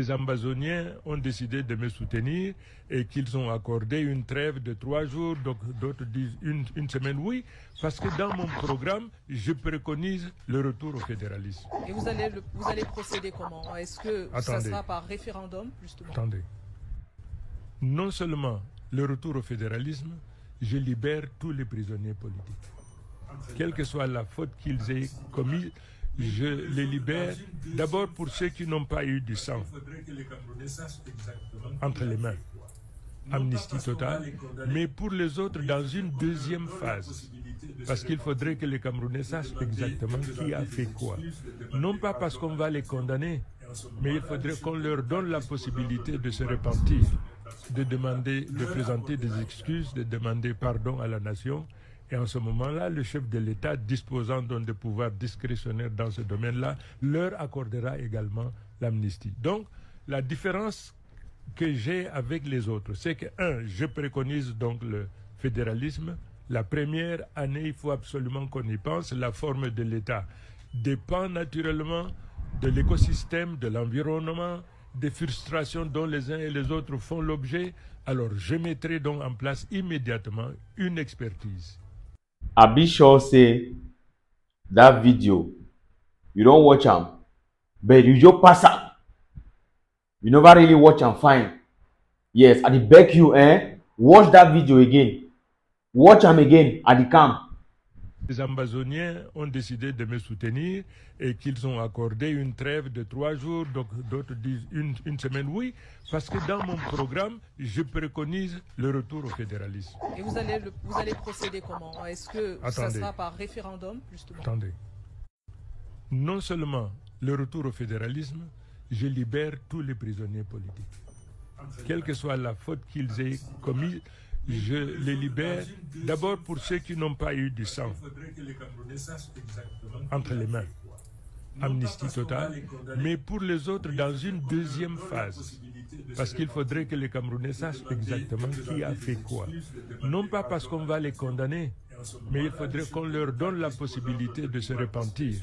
Les Ambazoniens ont décidé de me soutenir et qu'ils ont accordé une trêve de 3 jours, donc d'autres disent une semaine, oui, parce que dans mon programme, je préconise le retour au fédéralisme. Et vous allez procéder comment? Est-ce que ça sera par référendum, justement? Attendez. Non seulement le retour au fédéralisme, je libère tous les prisonniers politiques. Quelle que soit la faute qu'ils aient commise, je les libère d'abord pour ceux qui n'ont pas eu du sang entre les mains, amnesty totale, mais pour les autres dans une deuxième phase, parce qu'il faudrait que les Camerounais sachent exactement qui a fait quoi. Non pas parce qu'on va les condamner, mais il faudrait qu'on leur donne la possibilité de se repentir, de présenter des excuses, de demander pardon à la nation. Et en ce moment-là, le chef de l'État, disposant donc de pouvoirs discrétionnaires dans ce domaine-là, leur accordera également l'amnistie. Donc, la différence que j'ai avec les autres, c'est que, je préconise donc le fédéralisme. La première année, il faut absolument qu'on y pense. La forme de l'État dépend naturellement de l'écosystème, de l'environnement, des frustrations dont les uns et les autres font l'objet. Alors, je mettrai donc en place immédiatement une expertise. Abi sure say that video you don't watch am, but you just pass am. You never really watch am fine. Yes, I dey beg you, watch that video again. Watch am again at the camp. Les Ambazoniens ont décidé de me soutenir et qu'ils ont accordé une trêve de 3 jours, donc d'autres disent une semaine, oui, parce que dans mon programme, je préconise le retour au fédéralisme. Et vous allez procéder comment? Est-ce que ça sera par référendum, justement? Attendez. Non seulement le retour au fédéralisme, je libère tous les prisonniers politiques. Quelle que soit la faute qu'ils aient commise, je les libère d'abord pour ceux qui n'ont pas eu du sang entre les mains, amnesty totale, mais pour les autres dans une deuxième phase, parce qu'il faudrait que les Camerounais sachent exactement qui a fait quoi. Non pas parce qu'on va les condamner, mais il faudrait qu'on leur donne la possibilité de se repentir,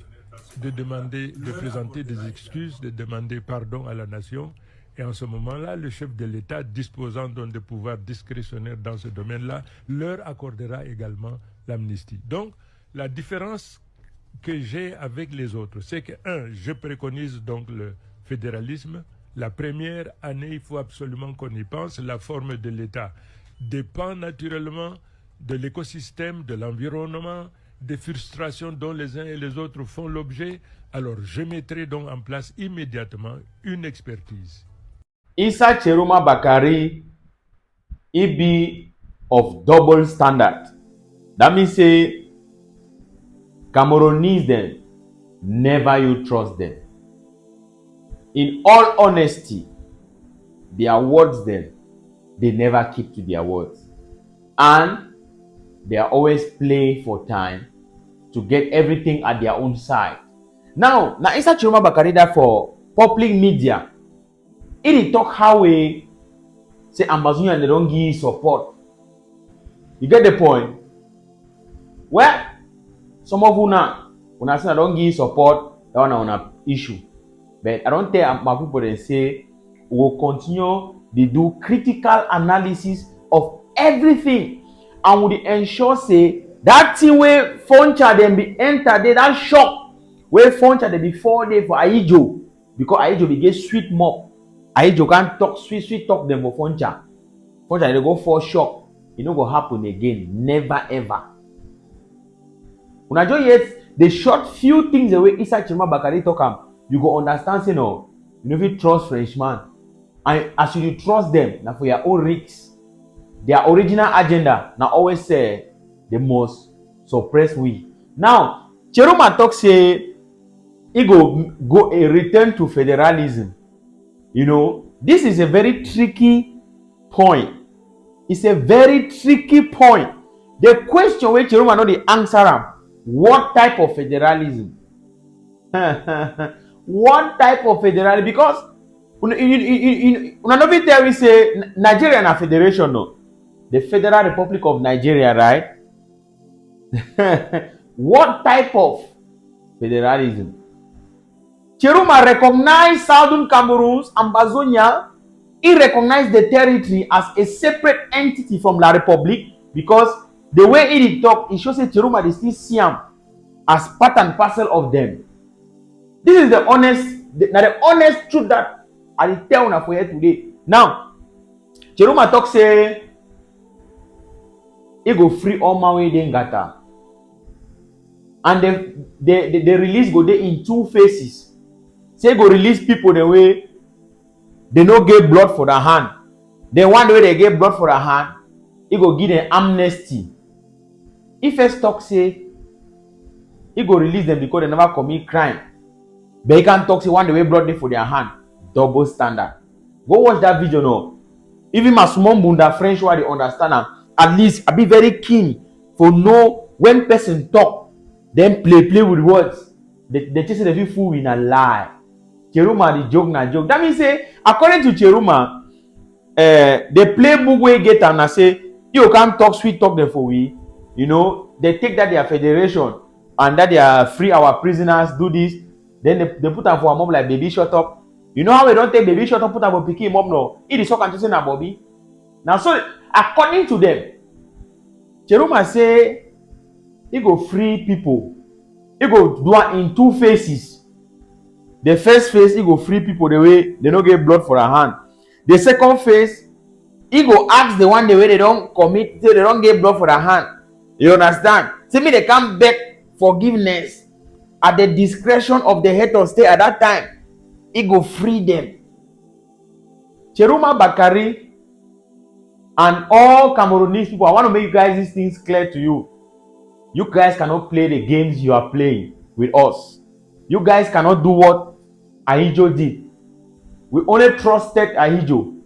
de présenter des excuses, de demander pardon à la nation. Et en ce moment-là, le chef de l'État, disposant donc de pouvoirs discrétionnaires dans ce domaine-là, leur accordera également l'amnistie. Donc, la différence que j'ai avec les autres, c'est que, je préconise donc le fédéralisme. La première année, il faut absolument qu'on y pense. La forme de l'État dépend naturellement de l'écosystème, de l'environnement, des frustrations dont les uns et les autres font l'objet. Alors, je mettrai donc en place immédiatement une expertise. Inside Tchiroma Bakari, it be of double standard. That means say Cameroonese them, never you trust them. In all honesty, their words them, they never keep to their words. And they are always playing for time to get everything at their own side. Now inside Tchiroma Bakari that for public media, it talk how we say Ambazonia and they don't give support. You get the point? Well, some of you now, when I say I don't give support, that one on an issue. But I don't tell my people they say we will continue to do critical analysis of everything and we ensure say that thing where Foncha then be entered there, that shock where Foncha they be 4 days for Aijo because Aijo be get sweet mop. Aijo can't talk sweet talk them for Foncha. Foncha they go for shock. It no go happen again. Never ever. When I just yet the short few things the way Issa Tchiroma Bakari talk am, you go understand say no. You know if you trust Frenchman. And as you trust them, now for your own risks, their original agenda now always say the most suppress we. Now, Tchiroma talk say he go a return to federalism. You know, this is a very tricky point. It's a very tricky point. The question where Tchiroma know the answer am, what type of federalism? What type of federalism? Because you know tell we say Nigeria na federation no. The Federal Republic of Nigeria, right? What type of federalism? Tchiroma recognized Southern Cameroon's Ambazonia. He recognized the territory as a separate entity from La Republique because the way he talk, it shows that Tchiroma they still see him as part and parcel of them. This is the honest truth that I tell you for here today. Now, Tchiroma talk say he go free all my way in Gata. And the release go there in two phases. Say go release people the way they no get blood for the hand. Then one way they get blood for the hand, he go give them amnesty. If first talk say he go release them because they never commit crime. But he can talk say one way blood there for their hand. Double standard. Go watch that video now. Even my small bunda French why they understand them. At least I be very keen for know when person talk, then play with words. They just say the fool in a lie. Tchiroma the joke na joke. That means say according to Tchiroma, the playbook we get and say you can't talk sweet talk them for we. You know they take that they are federation and that they are free our prisoners do this. Then they put them for a mob like baby shut up. You know how we don't take baby shut up put them for picky mob no. It is so confusing na Bobby. Now so according to them, Tchiroma say he go free people. He go do it in two phases. The first phase, he go free people the way they don't get blood for a hand. The second phase, he go ask the one the way they don't commit, so they don't get blood for a hand. You understand? See me, they come beg forgiveness at the discretion of the head of state at that time. He go free them. Tchiroma Bakari and all Cameroonese people, I want to make you guys these things clear to you. You guys cannot play the games you are playing with us. You guys cannot do what Ahijo did. We only trusted Ahijo,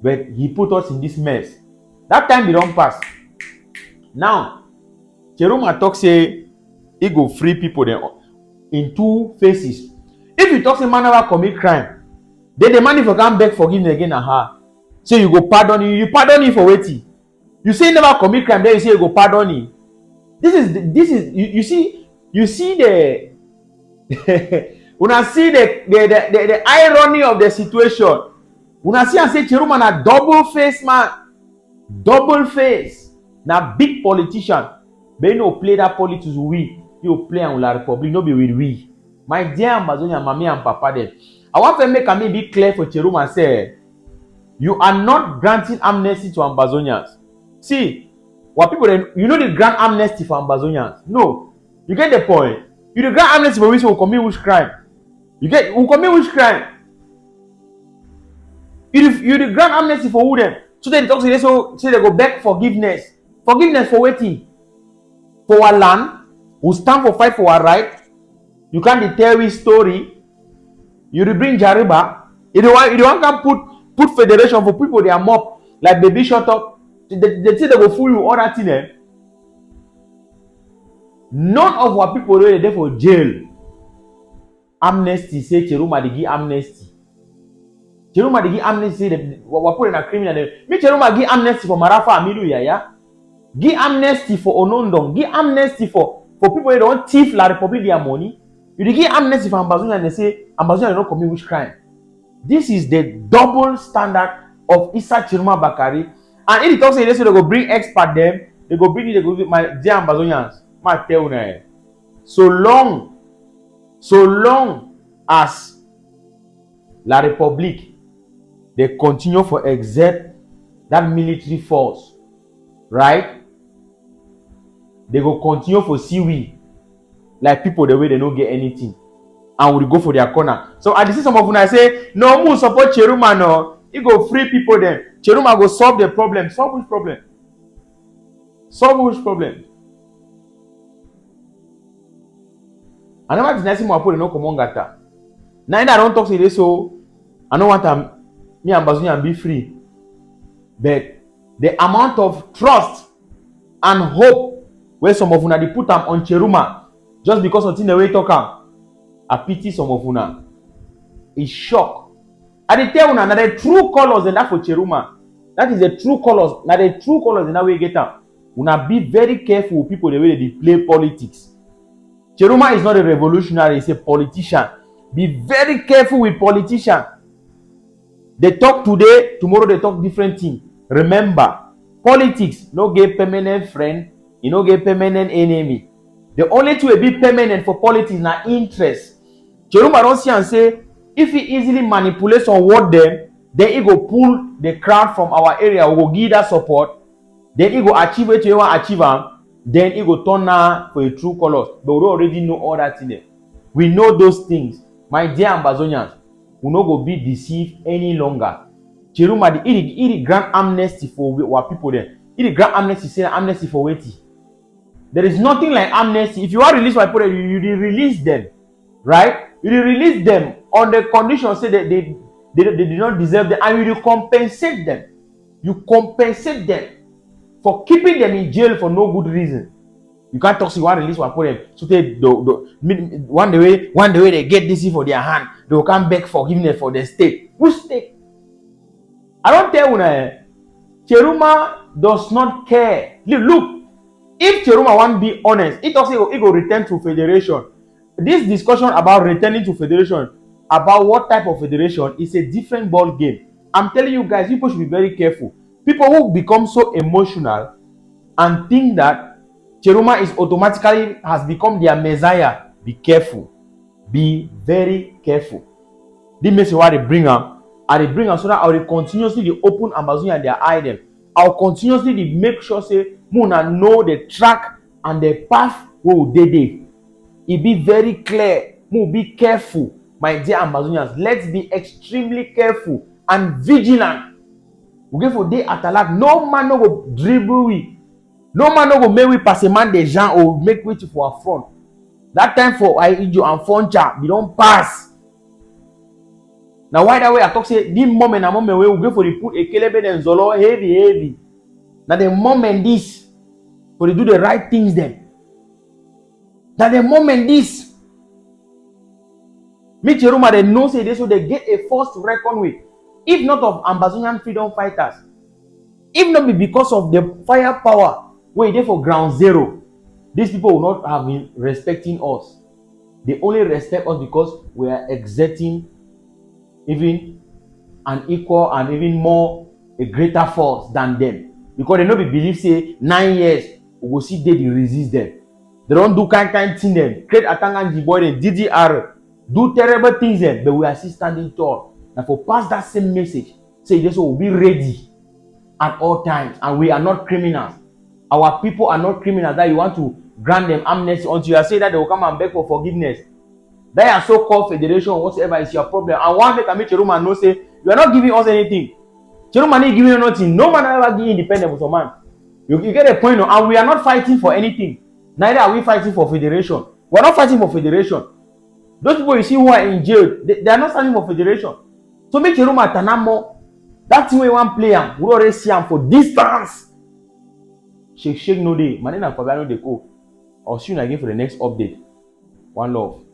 but he put us in this mess. That time we don't pass. Now, Tchiroma talk say he go free people then in two phases. If you talk say man never commit crime, then the man if you come back forgiveness again and her. So you go pardon you pardon him for waiting. You say never commit crime, then you say you go pardon him. This is you see the when I see the irony of the situation. When I see and say Tchiroma na double face man, double face, na big politician. But you know play that politics with you play on La Republique, no be with we. My dear Ambazonia, mommy and papa there. I want to make me be clear for Tchiroma say you are not granting amnesty to Ambazonians. See, what people then you know the grant amnesty for Ambazonians. No, you get the point. You the grant amnesty for which will commit which crime. You get who commit which crime. You the grant amnesty for who then? So then talk say they go beg forgiveness. Forgiveness for waiting. For our land, who stand for fight for our right. You can't tell his story. You bring Jariba. You don't want put federation for people they are mob like baby shut up. They say they go fool you all that thing. Eh? None of our people were there for jail. Amnesty say Tchiroma they give amnesty. Tchiroma they give amnesty. What put in a criminal. Me Tchiroma give amnesty for Marafa Amilu Yaya. Give amnesty for Onondong. Give amnesty for people who don't thief La Republique their money. You give amnesty for Ambazonia and they say Ambazonia don't commit which crime. This is the double standard of Issa Tchiroma Bakari. And if you talk say they go bring expert them, they go bring it, they go my dear Ambazonians. My tell you, so long as La Republique they continue for exert that military force, right? They go continue for see we like people the way they don't get anything. And will go for their corner. So I see some of them say, no, we support Tchiroma, no. He go free people then. Tchiroma go solve the problem. Solve which problem? Solve which problem? I never did nothing more put no come on gata. Neither I don't talk to this so I don't want me and Ambazonia be free. But the amount of trust and hope where some of them they put them on Tchiroma just because of the way they talk. I pity some of una. It's shock. I tell una that the true colors in that for Tchiroma. That is the true colors. Now the true colors in that way get up. Una be very careful with people the way they play politics. Tchiroma is not a revolutionary, he's a politician. Be very careful with politicians. They talk today, tomorrow they talk different thing. Remember, politics no get permanent friend, you no get permanent enemy. The only thing will be permanent for politics na interest. Tchiroma don't see and say, if he easily manipulates or word them, then he go pull the crowd from our area, we go give that support, then he go achieve what you want to achieve, then he go turn now for a true colors. But we already know all that thing. We know those things. My dear Ambazonians, we no go be deceived any longer. Tchiroma, the grant amnesty for our people there. The grant amnesty say amnesty for waiting. There is nothing like amnesty. If you want to release my people, you release them, right? You release them on the condition say that they did not deserve them, and you compensate them. You compensate them for keeping them in jail for no good reason. You can't talk. So you want to release one for them. So they one day they get this for their hand, they will come beg forgiveness for the state. Which state? I don't tell you. Tchiroma does not care. Look, if Tchiroma want to be honest, it also it will return to federation. This discussion about returning to federation, about what type of federation, is a different ball game. I'm telling you guys, people should be very careful. People who become so emotional and think that Tchiroma is automatically has become their messiah. Be careful. Be very careful. This message why they bring them. And they bring them so that I will continuously open Ambazonia and their eye them. I'll continuously make sure say Muna know the track and the path where they dey. It be very clear. Mu be careful, my dear Ambazonians. Let's be extremely careful and vigilant. We go for day at a lot. No man no go dribble we. No man no go make we pass a man de gens or make way for our front. That time for Ijo and Foncha, we don't pass. Now why that way I talk say this moment where we go for the put a kelebe and zolo heavy. Now the moment this for to do the right things then. Now the moment this me Tchiroma they know say this so they get a force to reckon with. If not of Ambazonian freedom fighters, if not be because of the firepower where they for ground zero, these people will not have been respecting us. They only respect us because we are exerting even an equal and even more a greater force than them. Because they know we believe say 9 years we will see they resist them. They don't do kind thing them. Create Atanganji boy and DDR. Do terrible things then, but we are still standing tall. And for pass that same message, say this will be ready at all times, and we are not criminals. Our people are not criminals that you want to grant them amnesty until you are saying that they will come and beg for forgiveness. That are so-called federation, whatever is your problem. And one day, Tchiroma no say you are not giving us anything. Tchiroma ain't giving you nothing. No man ever give independence for man. You get a point, and we are not fighting for anything. Neither are we fighting for federation. We are not fighting for federation. Those people you see who are in jail, they are not standing for federation. So make Tchiroma Tanamo, that thing we want play am, we already see am for distance. Shake no day, man and Fabiano de go. I'll see you again for the next update. One love.